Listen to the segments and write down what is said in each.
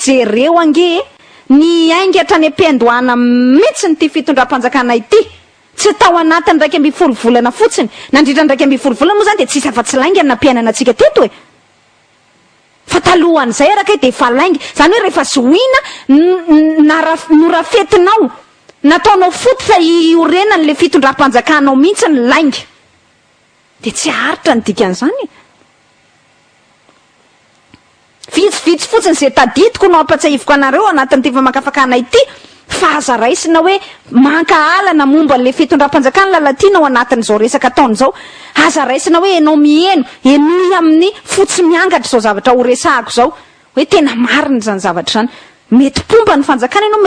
jereo ange ny aingatra ny ampiandohana mihitsy ny ty fitondram-panjakana ity tsy atao anatiny 2 volana fotsiny nandritra 2 volana moa zany de tsisy afa-tsy laingany nampianana antsika teto e fa talohan'izay araka de efa laingy zany hoe rehefa zohina norafetinao nataonao foty fa iorenany le fitondram-panjakanao mihitsy ny laingy de tsy haritra ny dikan'izany vitsy fotsiny zay tadidiko no ampatsahiviko anareo anatin'ity famakafakana ity fa aza raisina hoe mankahalana momba le fitondram-panjakana lalatina ao anatin'izao resaka taona zao aza raisina hoe enao mieno enoy amin'ny fotsy miangatra zao zavatra ho resahako zao hoe tena mariny zany zavatra zany mety pomba ny fanjakana ianao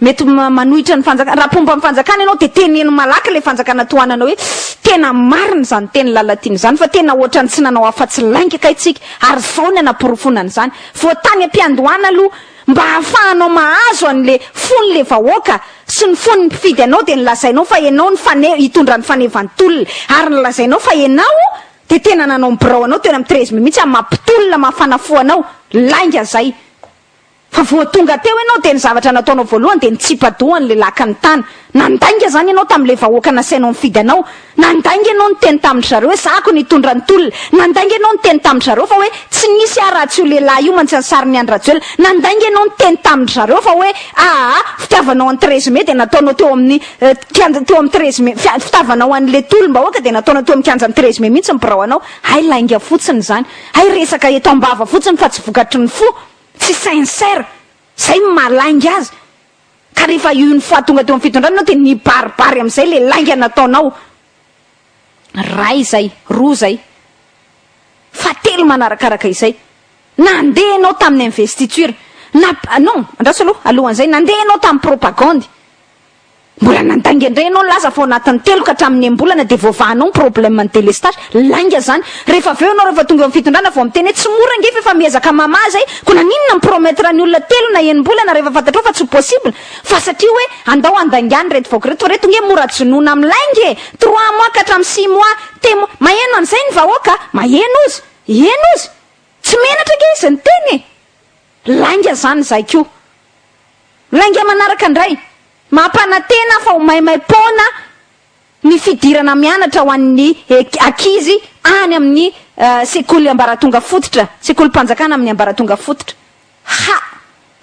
mety manohitra ny fanjakana raha pomba ny fanjakana ianao de teneno malaky le fanjakana tohananao hoe tena mariny zany teny lalatina zany fa tena ohatrany tsy nanao afa-tsy laingy kaitsika ary zao ny anaporofonany zany voatany ampiandohana aloha mba hahafahanao mahazo an'le fony le vahoaka sy ny fony mpifidy anao de nylazainao fa ianao ny hitondra ny fanevantolona ary nylazainao fa ianao de tena nanao mibirao anao tena amin'ny 13 mihitsy amin'ny mampitolona mahafanafoanao lainga zay fa voatonga teo ianao de ny zavatra nataonao voalohany de nitsipadohany le lakany tany nandainga zany ianao tam'le vahoaka nasainao mifidy anao nandainga ianao ny teny tamin'ny zareo hoe zako nitondra ny tolona nandainga ianao ny teny tamin'ny zareo fa hoe tsy nisy aratsy io lehilahy io mantsy ny sariny andrajoela nandainga ianao ny teny tamin'ny zareo fa hoe fitiavanao any 13 mai de nataonao teo amin'ny teo amin'ny 13 mai fitavanao an'le tolom-bahoaka de nataonao teo amin'ny kianjan'ny 13 mai mihitsy mibirao anao ay lainga fotsiny zany ay resaka eto ambava fotsiny fa tsy vokatry ny fo tsy sincère zay malaingy azy ka rehefa io ny fois tonga teo amin'ny fitondrana de nibaribary am'izay le lainga nataonao ray zay roa zay fa telo manarakaraka izay nandeha anao tamin'ny investiture non andraso alohan'izay nandeha anao tamin'ny propagande mbola nandainga indray ianao laza fa anatin'ny telo ka hatramin'ny ambolana de voavahanao ny problème ny délestage lainga zany rehefa aveo anao rehefa tonga amin'ny fitondrana vao miteny hoe tsy mora nge fa miezaka mama zay ko naninona mipromettre ny olona telo na enim-bolana rehefa fantatrao fa tsy possible fa satria hoe andao andaingany reto vaoko reto fa reto nge mora jonona amin'ny laingy 3 mois ka hatramin'ny 6 mois maheno an'izay ny vahoaka maheno izy tsy menatra nge izy ny teny lainga zany zay ko lainga manaraka indray mampanatena fa ho maimay-pona ny fidirana mianatra ho an'ny akizy any amin'ny sekoly ambaratonga fototra sekoly mpanjakana amin'ny ambaratonga fototra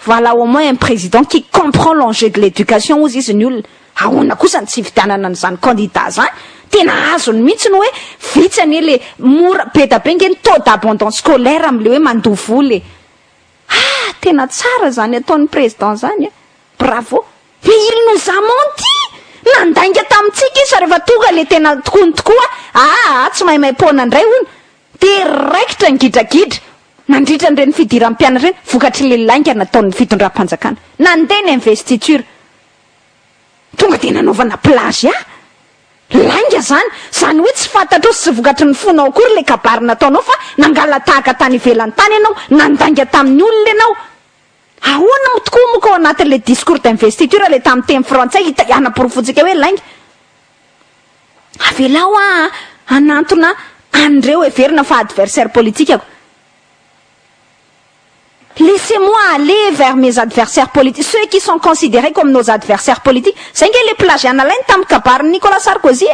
voilà au moins un président qui comprend l'enjeu de l'éducation ozy izy ny olona ahoana kosa ny tsy vitanana n'izany candidat zany tena azony mihitsy ny hoe vitsany le mora be da be nge ny taux d'abondance scolaire am'le hoe mandovoly tena tsara zany ataon'ny président zany bravo fe il nous a menti nandainga tamitsika izy rehefa tonga le tena tokony tokoa tsy maimay-pona indray hono direktra ngidrakidra nandritra nireny fidiram-pianatra reny vokatry le lainga nataon'ny fitondram-panjakana nandeha ny investiture tonga de nanaovana plage lainga zany hoe tsy fantatro sy vokatry ny fonao akory le kabary nataonao fa nangala tahaka tany ivelan'ny tany ianao nandainga tamin'ny olona ianao ahoana tokoa moka ao anatin'le discours d'investiture le tamin'ny teny frantsay anaporofontsika hoe lainga avelao anantona andreo everina fa adversaire politique ako laissez-moi aller vers mes adversaires politiques ceux qui sont considérés comme nos adversaires politiques zay nge le plagiana lainy tamin'ny kabary Nicolas Sarkozy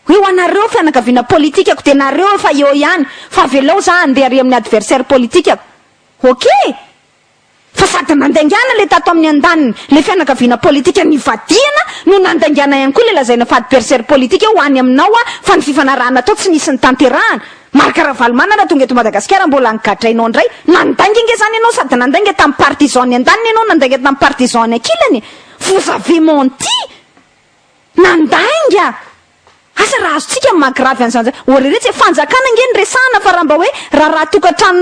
hoe ho anareo fianakaviana politique ako de nareo fa eo ihany fa avelao za andeha ary amin'ny adversaire politique ako ok fa sady nandaingana le tato amin'ny andaniny le fianakaviana politika nivadiana no nandaingana ihany koa le lazaina fa adversaire politique ho any aminao fa ny fifanarahana atao tsy nisy ny tanterahana marikaravalomana tonga eto Madagasikara mbola nigadrainao ndray nandainga nge zany ianao sady nandainga tamin'ny partisan ny andaniny ianao nandainga tamin'ny partisan ny ankilany vous avez menti nandainga asa raha azotsika magravy an'izany oreretsy fanjakana nge ny resahana fa raha mba hoe raha tokatrano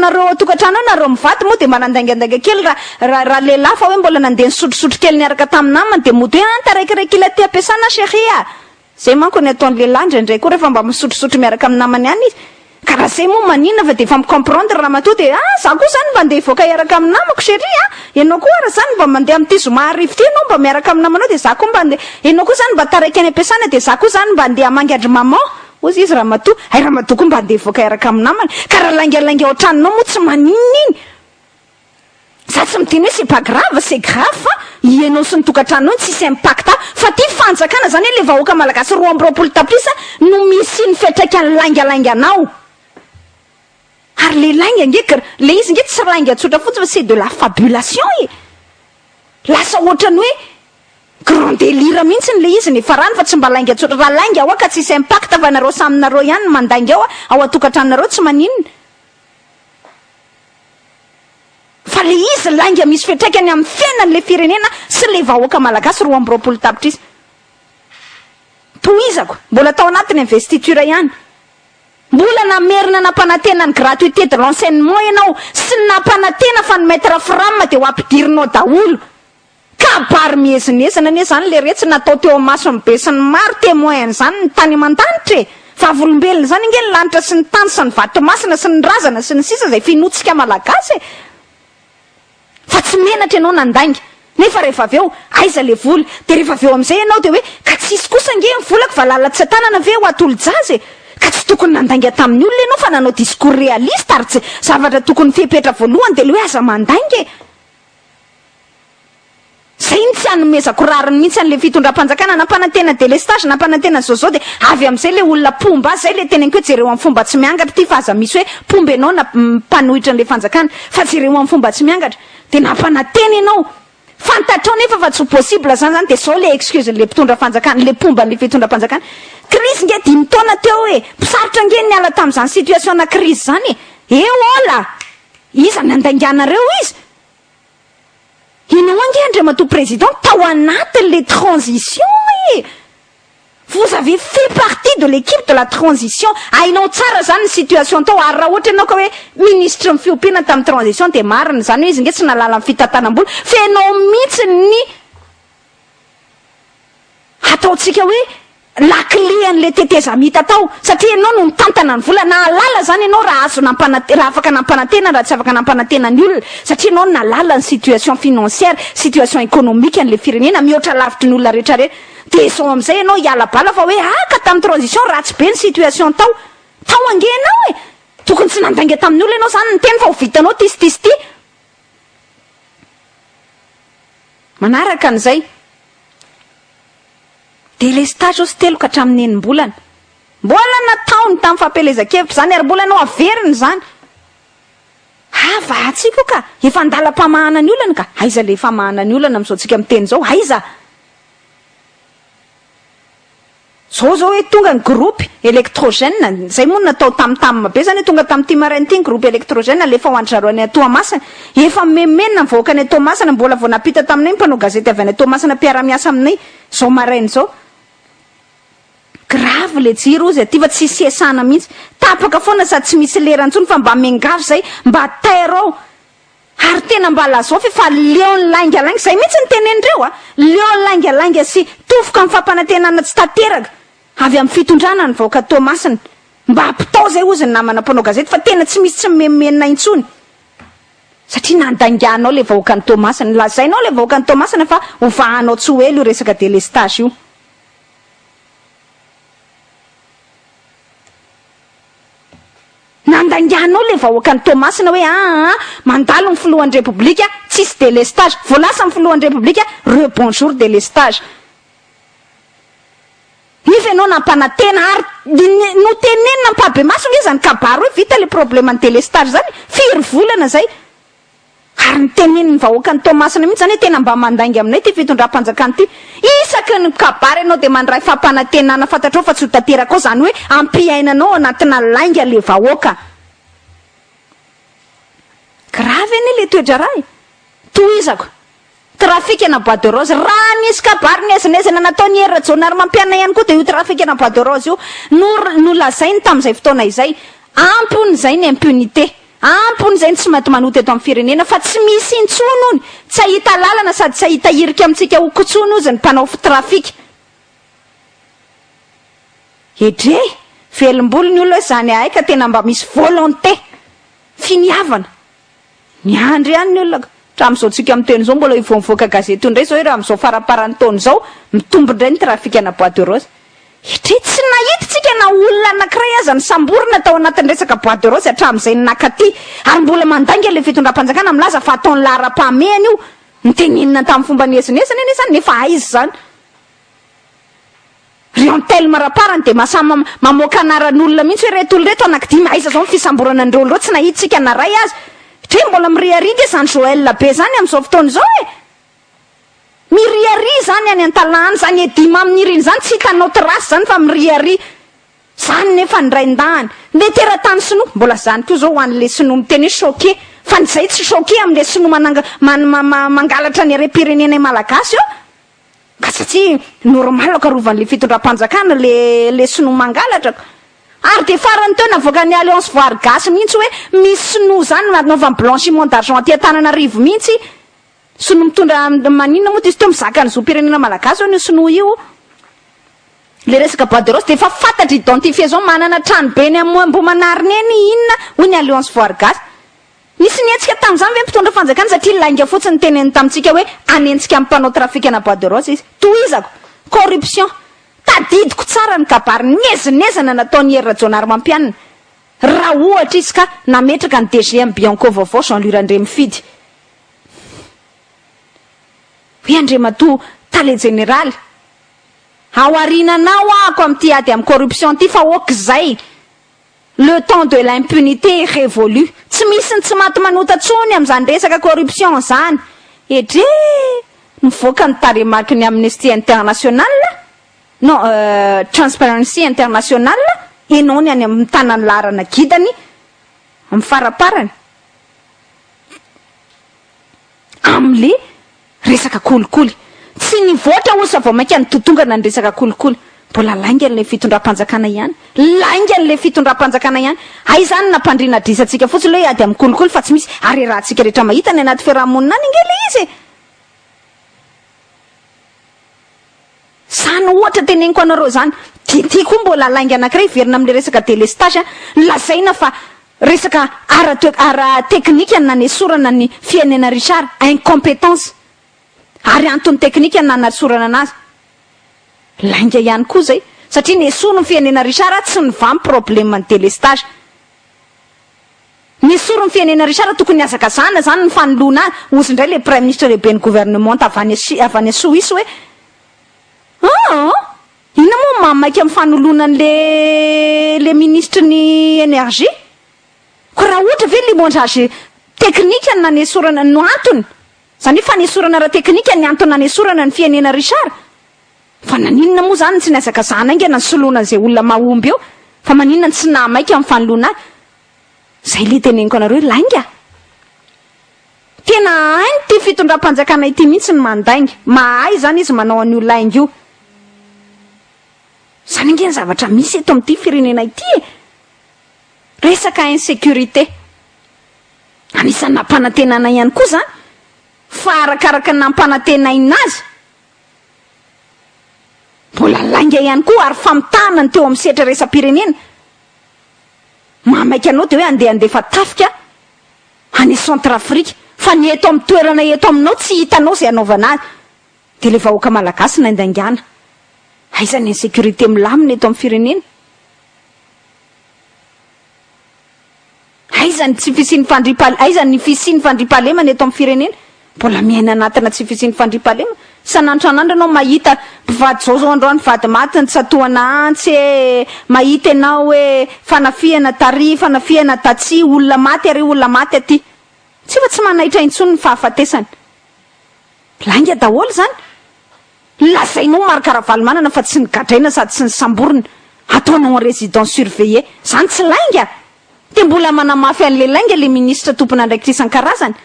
nareo mivady moa de manandaingandainga kely raha lehilahy fa hoe mbola nandeha nisotrosotro kely niaraka tamin'ny namany de mody hoe taraikiraiky ila ty ampiasana chéria zay manko ny ataon'ny lehilahy ndraindray koa rehefa mba misotrosotro miaraka amin'ny namany any izy karaha zay moa manina fa de efa micomprendre raha matoa de za koa zany mba andeha ivoaka iaraka amin'ny namako chéria ianao koa raha zany mba mandeha amin'ity zoma arivo ty ianao mba miaraka amin'ny namanao de za koa mba andeha ianao koa zany mba taraiky any ampiasana de za koa zany mba andeha amangadry maman ozy izy raha matoa raha matoa koa mba andeha ivoaka iaraka amin'ny namany ka raha laingalainga ao tranonao moa tsy maninina iny za tsy miteny hoe c'est pas grave, c'est grave fa ianao sy ny tokantranonao tsisy impacta fa ty fanjakana zany hoe le vahoaka malagasy 2 tapitrisa no misy ny fetraikany langalanganao ary le langa ngeka le izy nge tsy langa tsotra fotsiny fa c'est de la fabulation lasa ohatrany hoe grand délire mihitsy le izy ny farany fa tsy mba langa tsotra raha langa ao ka tsisy impact fa nareo saminareo ihany mandangy ao atokantranonareo tsy maninona fa le izy langa misy fetraikany amin'ny fiainan'le firenena sy le vahoaka malagasy 2 tapitrisa toizako mbola tao anatin'ny investiture ihany mbola namerina nampanantena ny gratuité de l'enseignement ianao sy nampanantena fa ny maître fram de ho ampidirinao daholo ka barmiezina ne zany le retsy natao teo amaso be sy ny maro témoin zany ny tany aman-danitra fa volombelona zany nge ny lanitra sy ny tany sy ny vato-masina sy ny razana sy ny sisa zay finotsika malagasy fa tsy menatra ianao nandainga nefa rehefa avy eo aiza le vola de rehefa avy eo am'izay ianao de hoe ka tsisy kosa nge ny volako va lalatsy tanana ve ho atolo-jazy ka tsy tokony nandainga tamin'ny olona ianao fa nanao discours réaliste ary tsy zavatra tokony fipetra voalohany de le hoe aza mandainga zay ny tsy anomezako rariny mihitsy an'le fitondram-panjakana nampanantena délestage nampanantena zao de avy am'izay le olona pomba zay le teneniko hoe jereo amin'ny fomba tsy miangatra ty fa aza misy hoe pomba ianao nampanohitra an'le fanjakana fa jereo amin'ny fomba tsy miangatra de nampanantena ianao fantatrao nefa fa tsy possible zany de sao le excuse le mpitondra fanjakana le pomba le fitondram-panjakana crise nge 5 taona teo mpisarotra nge niala tam'izany situation na crise zany ola iza nandainganareo izy inao ange andriamato président tao anatin' les transitions vous avez fait partie de l'équipe de la transition ainao tsara zany ny situation tao ary raha ohatra ianao ka hoe ministre ny fiompiana tamin'ny transition de marina zany hoe izy nge tsy nalala ny fitantanam-bola fa ianao mihitsy ny ataotsika hoe la clé an'le tetezamita tao satria ianao no mitantana ny vola naalala zany ianao raha azo raha afaka nampanantena raha tsy afaka nampanantena ny olona satria ianao nalala ny situation financière situation économique an'le firenena mihoatra lavitry ny olona rehetrarehetra de zao am'izay ianao hiala bala fa hoe ka tamin'ny transition ratsy be ny situation tao ange ianao tokony tsy nandainga tamin'ny olona ianao zany ny teny fa ho vitanao tisy ty manaraka an'izay délestage osy telo ka hatramin'ny enim-bolana mbola nataony tamin'ny fampelezan-kevitra zany ary mbola anao averiny zany vahatsika ka efa andalam-pamahana ny olana ka aiza le famahana ny olana am'izao tsika miteny zao aiza zao hoe tonga ny groupe électrogène zay moa natao tamtamma be zany tonga tamin'ity marainy ity ny groupe électrogène lefa ho andry-zaroany Toamasina efa memenina mivoaka ny Toamasina mbola vao napita taminay mpanao gazety avy any Toamasina mpiara-miasa aminay zao marainy zao grave le jiro izy aty fa tsy siasana mihitsy tapaka foana sady tsy misy lerantsony fa mba mengavy zay mba tairao ary tena mba lazao fa leon langalanga zay mihitsy ny tenendreo leon langalanga sy tofoka amin'ny fampanantenana tsy tanteraka avy amin'ny fitondrana ny vahoaka Toamasina mba ampitao zay ozy ny namana mpanao gazety fa tena tsy misy tsy memenina intsony satria nandanganao le vahoaka ny Toamasina lazainao le vahoaka ny Toamasina fa hovahanao tsy ho elo io resaka délestage io nandanganao le vahoaka ny Toamasina hoe mandalo ny filohan'ny république tsisy délestage voalasa ny filohan'ny république rebonjour délestage nefa ianao nampanantena ary no tenenina mpabe maso nge zany kabaro hoe vita le problème ny délestage zany firy volana zay ary ny teneniny vahoaka ny Toamasina mihitsy zany hoe tena mba mandainga aminay ty fitondram-panjakana ty isaky ny kabary ianao de mandray fampanantenana fantatrao fa tsy ho tanteraka ao zany hoe ampiainanao anatina lainga le vahoaka grave ane le toetra raha toizako trafic ana Bois de Rose raha nisy kabary nezanezana nataony Hera Jonary mampiana ihany koa de io trafic ana Bois de Rose io no lazainy tamin'izay fotoana izay ampon'izay ny impunité ampon'izay ny tsy mety manoty eto amin'ny firenena fa tsy misy intsony ony tsy ahita lalana sady tsy ahita hirika amintsika ho kotsony ozy ny mpanao trafic edre velombolo ny olona zany aika tena mba misy volonté finiavana miandry ihany ny olona ram'izao tsika miteny zao mbola ivomivoaka gazety indray zao hoe raha am'izao faraparany taona zao mitombondray ny trafic ana Bois de Rose tsy nahititsika na olona anankiray aza ny samborina tao anatin'ny resaka boîte de rose hatramin'izay nakaty ary mbola mandanga le fitondram-panjakana milaza fa ataony lara-pahamehana io niteninina tamin'ny fomba niezinesana eny zany nefa aizy zany riantely maraparany de masama mamoaka anaran'olona mihitsy hoe reto olo reto anankidimy aiza zao ny fisamborana andreo olo reo tsy nahitsika naray azy tre mbola miriari de zany Joël be zany amin'izao fotoana zao miriari zany any an-talany zany edima amin'iriny zany tsy hitanao trasy zany fa miriari zany nefa ndraindahany le teratany sinoa mbola zany koa zao hoan'le sinoa miteny choqué fa nizay tsy choqué am'le sinoa mangalatra ny are-pirenena malagasy io ka satria normal akarovan'le fitondram-panjakana le sinoa mangalatra ary de farany teo navoaka ny alliance voargasy mihitsy hoe misy sinoa zany nanaovany blanchiment d'argent aty Antananarivo mihitsy sinoa mitondra maninona moa izy teo mizaka ny zo pirenena malagasy io sinoa io le resaka boîte de rose de efa fantatry identifié zao manana trano be ny Ambohimanariny eny inona hoy ny alliance voargasy nisy nietsika tamin'izany ve mpitondra fanjakana satria lainga fotsiny teneny tamintsika hoe anentsika amin'ny mpanao trafika na boîte de rose izy tohizako corruption tadidiko tsara ny kabary nezinezana nataony Hery Rajaonarymampianina raha ohatra izy ka nametraka ny DGM Bianco vaovao Jean-Louis Randremifidy hoe Andriamatoa tale général aoarinanao ako amin'ity ady amin'ny corruption ty fa okizay le temps de l'impunité est révolu tsy misy ny tsy maty manota tsony amin'izany resaka corruption zany edre nivoaka ny taremarky ny Amnesty International non Transparency International enao ny any amin'ny tanany larana gidany amin'ny faraparany am'le resaka kolikoly tsy nivoatra osa vao mainka nitotongana ny resaka kolikoly mbola laingan'le fitondram-panjakana ihany laingan'le fitondram-panjakana ihany ay zany nampandrina drisantsika fotsiny hoe ady amin'ny kolikoly fa tsy misy ary rahantsika rehetra mahita ny anaty fiarahamonina any ingely izy zany ohatra teneniko anareo zany ty koa mbola lainga anankiray verina am'le resaka délestage lazaina fa resaka ara teknika nanesorana ny fiainana Richard incompétence ary antony teknika nanasorana anazy lainga ihany koa zay satria nesono ny fiainana Richard tsy nivamy problème ny délestage nesoro ny fiainana Richard tokony azakazana zany ny fanoloana ozy indray le prime ministre lehibe ny gouvernement avany a Suisse hoe ina moa mamaiky amin'ny fanoloanan'le ministre ny énergie ko raha ohatra ve limondage teknika ny nanesorana no antony zany fanesorana raha teknika ny antony nanesorana ny fiainana Richard fa naninona moa zany tsy niazakazana ingana ny soloana an'izay olona mahomby eo fa maninona ny tsy namaiky amin'ny fanoloana zay le teneniko anareo lainga tena hainy ty fitondram-panjakana ity mihitsy ny mandainga mahay zany izy manao an'io lainga io zany ingeny zavatra misy eto amin'ity firenena ity resaka insécurité anisany nampanantenana ihany koa zany fa arakaraka ny nampanantenaina azy mbola lainga ihany koa ary famitahana teo amin'ny setra resa-pirenena mamaiky anao de hoe andeha tafika any Centrafrika fa ny eto amin'ny toerana eto aminao tsy hitanao zay anaovana azy de le vahoaka malagasy naindaingana aiza ny insécurité milamina eto amin'ny firenena aiza ny tsy fisiany aiza ny fisiany fandripahalemana eto amin'ny firenena mbola miaina anatina tsy fisiany fandripahalema sanandro anandro anao mahita mpivady zao androany vady maty ny tsatoana antsy mahita ianao hoe fanafiana tary fanafiana tatsy olona maty ary olona maty aty tsy fa tsy manaitra intsony ny fahafatesany lainga daholo zany lazainao marikaravalo manana fa tsy nigadraina sady tsy nisamborina ataonao en résidence surveillée zany tsy lainga de mbola manamafy an'le lainga le ministre tompona andraikitra isan-karazany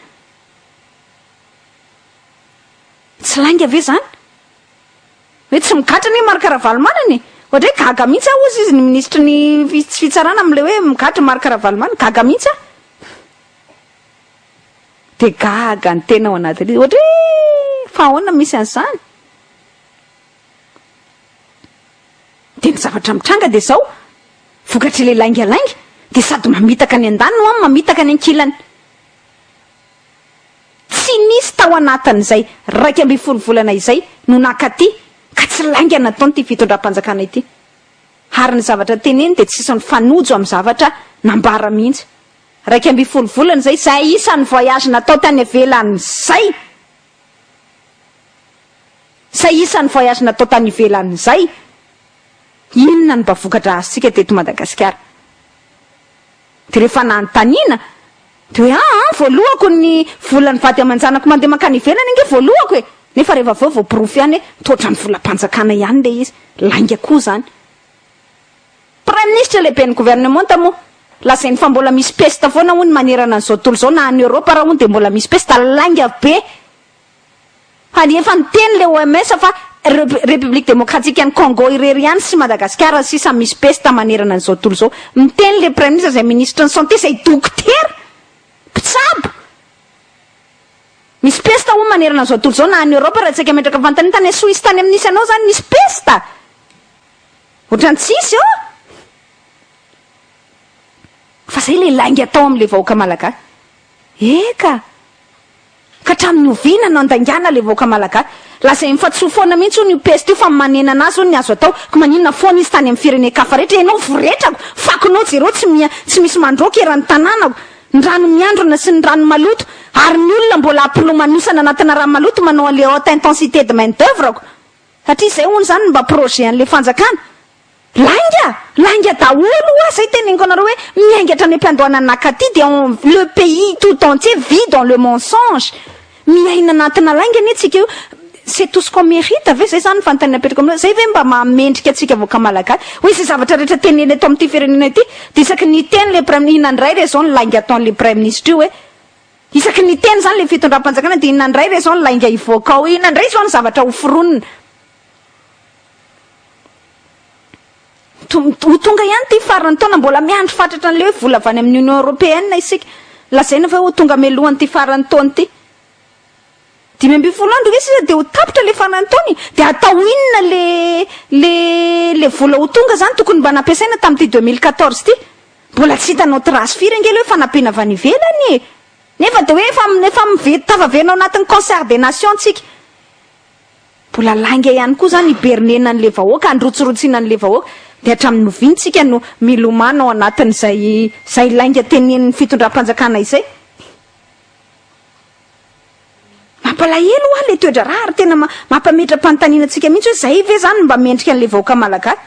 tsy lainga ve zany hoe tsy migatrany hoe marikaravalo manany ohatra hoe gaga mihitsy ozy izy ny ministre ny fitsarana am'le hoe migatra marikaravalo manany gaga mihitsy de gaga ny tena ao anatin'izy ohatra hoe fa ahoana misy an'izany de ny zavatra mitranga de zao vokatry le laingalainga de sady mamitaka ny an-daniny ho mamitaka ny ankilany tsy nisy tao anatin'izay 2 volana izay no nakaty ka tsy lainga nataony ty fitondram-panjakana ity ary ny zavatra teneny de tsisy ny fanojo amin'ny zavatra nambara mihitsy. 2 volana zay isan'ny voyage natao tany ivelany zay. Isan'ny voyage natao tany ivelany zay. Inona ny mba vokatra azontsika teto Madagasikara? De rehefa nanontaniana de hoe voalohako ny volan'ny vady aman-janako mandeha makany ivelany inge voalohako e. Nefa rehefa voapirofy ihany totra ny volam-panjakana ihany le izy. Lainga koa zany. Prime ministre lehibe ny gouvernement moa lazainy fa mbola misy peste foana hono manerana an'izao tontolo zao na any Europa raha hono de mbola misy peste lainga be. Hany efa niteny le OMS fa République démocratique any Congo irery ihany sy Madagasikara sisa misy peste manerana an'izao tontolo zao. Miteny le prime ministre zay ministre ny santé zay dokotera mpitsabo. Misy peste ho manerana an'izao tontolo zao na any Europa raha tsika metraka fantany tany Suisse tany amin'nisy anao zany misy peste. Ohatrany tsisy io. Fa zay le lainga atao amin'le vahoaka malagasy. Eka. Ka hatramin'ny oviana no andaingana le vahoaka malagasy. Lazay mifatsoa foana mihitsy io peste io fa manena anazy io ny azo atao. Ka maninona foana izy tany amin'ny firenen-kafa rehetra. Enao voretrako. Fakonao jereo tsy misy mandroaka eran'ny tanànako. Ny rano miandrona sy ny rano maloto. Ary ny olona mbola ampilo-manosana anatina rano maloto manao an'le haute intensité de main d'œuvre. Satria zay hono zany mba projet an'le fanjakana. Lainga daholo zay teneniko anareo hoe miaingatra ny mpiandohana nakaty de le pays tout entier vit dans le mensonge. Miaina anatina lainga ny tsika io. C'est tout ce qu'on mérite ve zay zany fanontaniana petraka aminao. Zay ve mba mamendrika atsika vahoaka malagasy. Hoe zay zavatra rehetra teneny eto amin'ity firenena ity de isaky ny teny le prime inandray re zao ny lainga ataon'le prime ministre io hoe isaky ny teny zany le fitondram-panjakana de inandray re zao ny lainga ivoaka ao. Inandray zao ny zavatra hoforonina. Tonga ihany ty farany taona mbola miandro fatratra an'le hoe vola avy any amin'ny Union Européenne isika. Lazaina fa ho tonga melohany ty farany taona ty. 5 andro ve de ho tapitra le farany taony de atao inona le vola ho tonga zany tokony mba nampiasaina tamin'ty 2014 ty. Mbola tsy hitanao trace firy angely hoe fanampiana avy any ivelany. Nefa de hoe efa mivety tavaverina ao anatin'ny concert des nations tsika. Mbola lainga ihany koa zany ibernena an'le vahoaka androtsirotsiana an'le vahoaka. De hatramin'ny novintsika no milomana ao anatin'izay lainga tenen'ny fitondram-panjakana izay. Mampalahelo le toedra rary tena mampametra panontaniana antsika mihitsy hoe zay ve zany mba mendrika an'le vahoaka malagasy.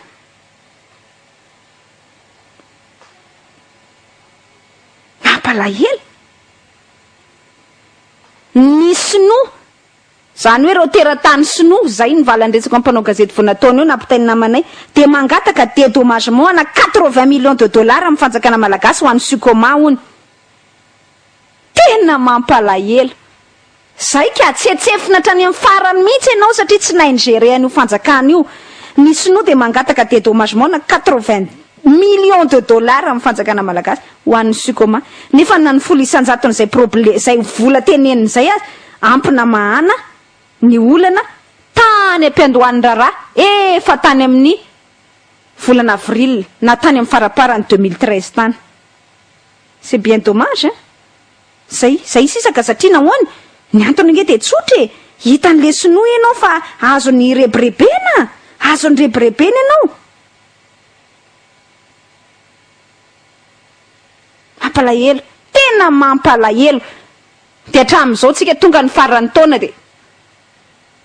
Mampalahelo. Ny sinoa zany hoe reo teratany sinoa zay ny valandresako ampanao gazety vonataony io nampitainy namanay de mangataka dédommagement ana 80 millions de dollars amin'ny fanjakana malagasy ho an'ny Sukoma hony. Tena mampalahelo. Zay ka tsetsefina hatrany amin'ny farany mihitsy ianao satria tsy naingérer io fanjakana io. Ny sinoa de mangataka dédommagement ana 80 millions de dollars amin'ny fanjakana malagasy ho an'ny Sukoma. Nefa nany folo isanjaton'izay problème zay vola teneniny zay ampina mahana ny olana tany ampiandohan'ny rara efa tany amin'ny volana avril na tany amin'ny faraparany 2013 tany. C'est bien dommage hein. Zay sisaka satria nahoany ny antony nge de tsotra hitan'le sinoa ianao fa azony rebrebena azony rebrebena ianao. Mampalahelo tena mampalahelo. De hatramin'izao tsika tonga ny farany taona de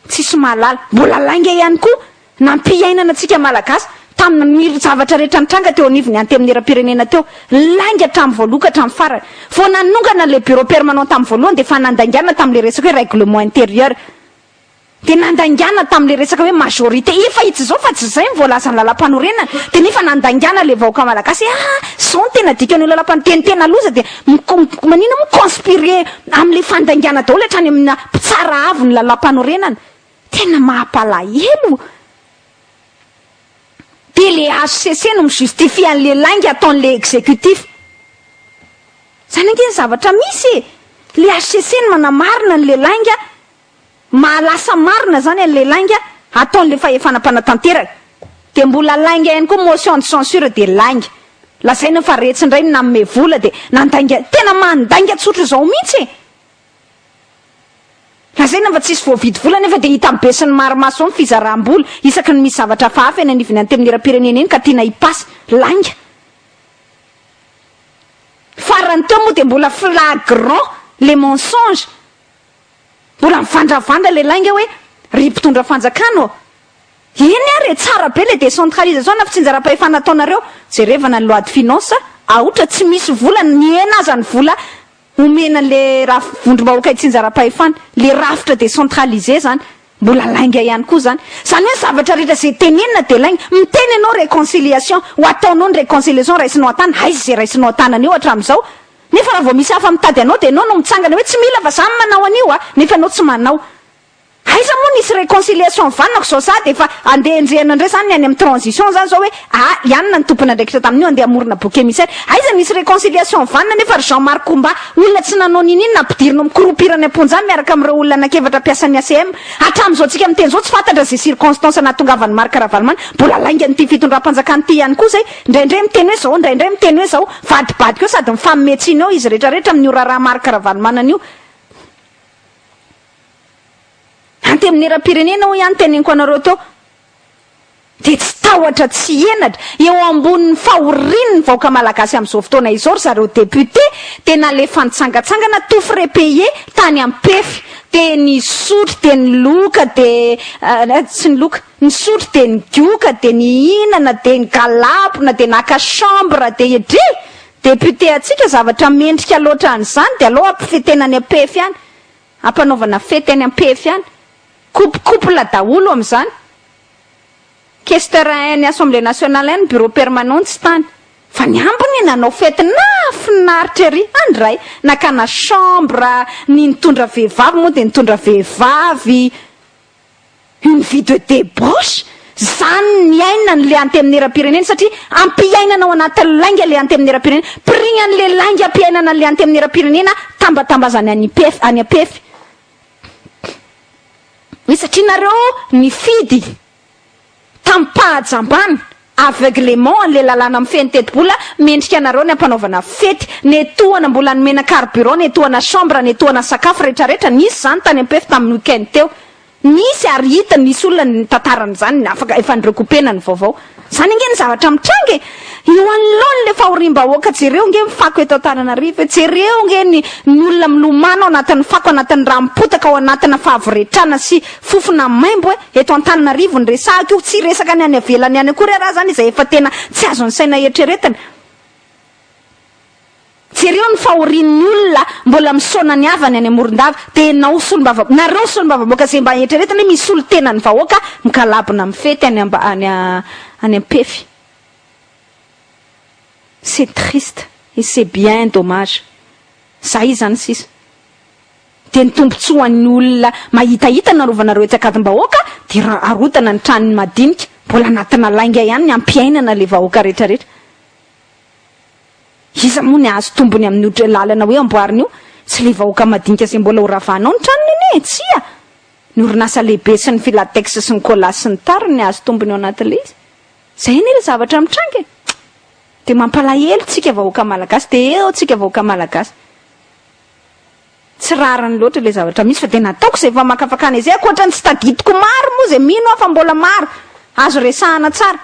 tsisy mahalala. Mbola lainga ihany koa nampiainana tsika malagasy tamin'ny zavatra rehetra nitranga teo anivony anty amin'ny era-pirenena teo. Lainga hatramin'ny voaloka hatramin'ny farany. Vao nanongana le bureau permanent tamin'ny voalohany de fa nandaingana tamin'le resaka hoe règlement intérieur. De nandaingana tamin'le resaka hoe majorité. Efa itsy zao fa tsy zay voalaza ny lalam-panorenana. De nefa nandaingana le vahoaka malagasy zao tena dikan'io lalam-panoteny loza de manina mo conspirer amin'le fandaingana daholo hatrany amin'ny mpitsara avy ny lalam-panorenana. Tena mampalahelo. De le HCC no mijustifie an'le lainga ataon'le exécutif. Zany ange ny zavatra misy. Le HCC no manamarina an'le lainga. Mahalasa marina zany an'le lainga ataon'le fahefana mpanatanteraka. De mbola lainga ihany koa motion de censure de lainga. Lazaina fa retsy indray nanome vola de nandainga tena mandainga tsotra zao mihitsy. azay na mba tsisy voavidy vola nefa de hita mibe sy ny maromaso ny fizaram-bola isaky ny misy zavatra fahafa eny aniviny any tamin'ny era-pirenena eny ka tiana hipasy langa farany teo moa de mbola flagrant les mensonges mbola mivandravandra le langa hoe ry mpitondra fanjakana eny ary tsara be le décentralisation na fitsinjaram-pahefana ataonareo jerevana ny loi de finance ohatra tsy misy vola ny ena aza ny vola omena le vondrom-bahoaka hitsinjaram-pahefana le rafitra décentralisé zany mbola lainga ihany koa zany hoe zavatra rehetra zay tenenina de lainga miteny ianao réconciliation ho ataonao ny réconciliation raisinao an-tana aizy zay raisinao an-tanana io hatramin'izao nefa raha vao misy hafa mitady anao de anao no mitsangana hoe tsy mila fa samy manao an'io nefa anao tsy manao aiza moa nisy réconciliation vanako zao sady efa andeha enjehana indray zany ny any amin'ny transition zany zao hoe ianona ny tompona ndraikitra tamin'io andeha amorona boky émissaire aiza nisy réconciliation vanna nefa ry Jean-Marc Comba olona tsy nanao ninino nampidirina mikorompirana amponjany miaraka amin'ireo olona anakevatra piasan'ny ACM hatramin'izao tsika miteny zao tsy fantatra zay circonstance nahatongavany Marc Ravalomanana mbola laingany ty fitondram-panjakana ty ihany koa zay ndraindray miteny hoe zao ndraindray miteny hoe zao vadibadika eo sady mifanometsina eo izy rehetrarehetra amin'ny ora raha Marc Ravalomanana io anty amin'ny era-pirenena ho ihany teneniko anareo teo de tsy tahotra tsy enatra eo ambonin'ny fahorian'ny vahoaka malagasy amin'izao fotoana izao ry zareo député tena le fanitsangatsangana tout frais payé tany ampefy de ny sotro de ny loka de tsy ny loka ny sotro de ny gioka de ny hinana de ny galapona de naka chambre de edre député atsika zavatra mendrika loatra an'izany de aloha ampifetena any ampefy any ampanaovana fety any ampefy any couple daholo am'izany questeur ny assemblée nationale any bureau permanent tsy tany fa ny ambony nanao fety na finaritra ery andray nakana chambre ny nitondra vehivavy moa de nitondra vehivavy une vie de débauche zany ny ainana ny le anty amin'ny era-pirenena satria ampiainana ao anatin'ny lainga le anty amin'ny era-pirenena prian'le lainga ampiainana le anty amin'ny era-pirenena tambatambazany any apefy hoe satria nareo ny fidy tampahajambany aveuglement an'le lalàna amin'ny fenitetim-bola mendrika anareo ny ampanaovana fety netohana mbola nomena carburant netohana chambre netohana sakafo rehetrarehetra nisy zany tany ampefy tamin'ny week-end teo nisy ary hita nisy olona ny tantarany zany afaka efa nirekopena ny vaovao zany nge ny zavatra mitrangy eo anoloany le fahoriam-bahoaka jereo nge mifako eto Antananarivo jereo nge ny olona milomano anatin'ny fako anatin'ny raha mipotaka ao anatina fahavretrana sy fofona maimbo eto Antananarivo ny resaka io tsy resaka ny any avelany any akory raha zany izay efa tena tsy azo ny saina eritreretana jereo ny fahorian'ny olona mbola misaona ny avany any Morondava de nao solombava nareo solombavaboaka zay mba eritreretana misy olo tena ny vahoaka mikalabona mifety any ampefy. C'est triste et c'est bien dommage. Zay zany sisa. De ny tombontsoan'ny olona mahitahita narovanareo etsakadimbahoaka de arotana ny tranony madinika mbola anatina lainga ihany ny ampiainana le vahoaka rehetrarehetra. Iza moa ny azo tombony amin'ny lalana hoe amboarina io tsy le vahoaka madinika zay mbola horavanao ny tranony ene tsia ny orinasa lehibe sy ny Filatex sy ny Colas sy ny tariny ny azo tombony ao anatin'le izy zay ny le zavatra mitrangy de mampalahelo tsika vahoaka malagasy de eo tsika vahoaka malagasy tsy rarany loatra le zavatra misy fa de nataoko zay efa makafakana izay akoatra ny tsy tadidiko maro moa zay mino afa mbola maro azo resahana tsara